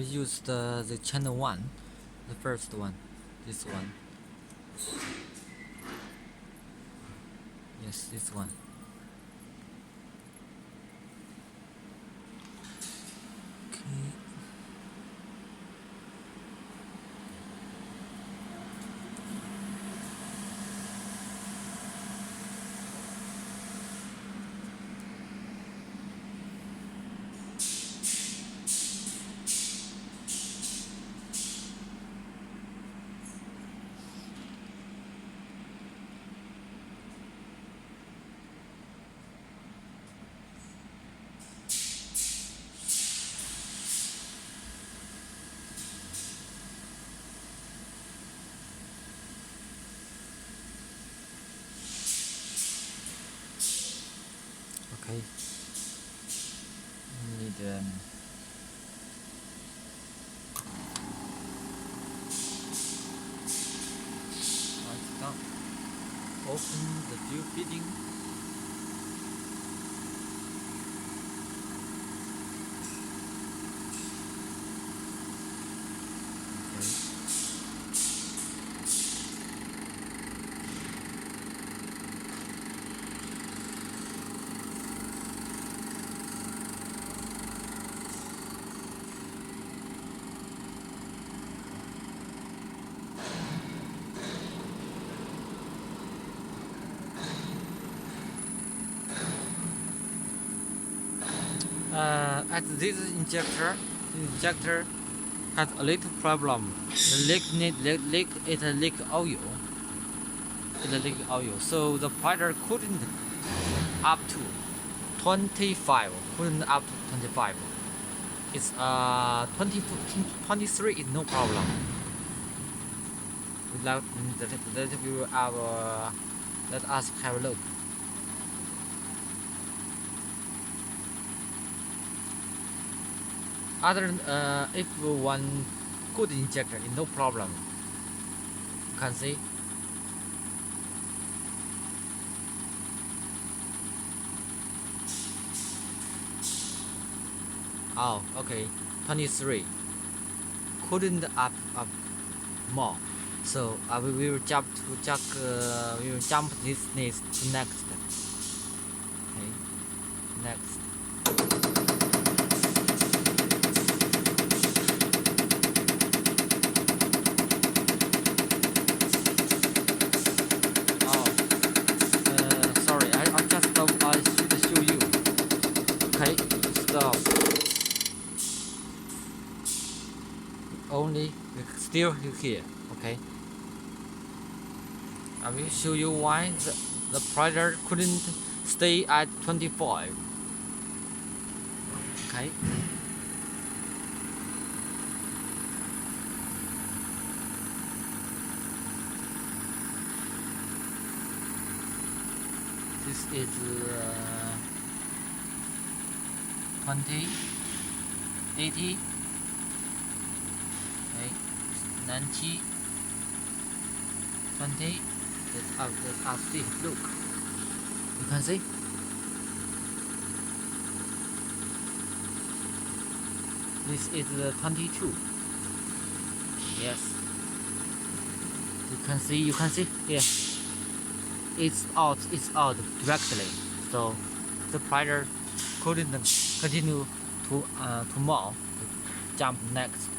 use the channel 1, the first one, this one. Yes, this one. Okay. Okay. Need right now. Open the fuel feeding. At this injector has a little problem. The leak oil. It leak oil. So the fighter couldn't up to 25. Couldn't up to 25. It's 23 is no problem. Without let us have a look. Other if one good injector is no problem. You can see. Oh, okay, 23. Couldn't up more. So we will jump this to next. Okay, next. Sorry, I just should show you. Okay, stop. Only still here. Okay. I will show you why the pressure couldn't stay at 25. Okay. This is 20, 80, okay, 90, 20. Let's see. Look, you can see. This is the 22. Yes. You can see. Yes. It's out directly. So the fighter couldn't continue to more. Jump next.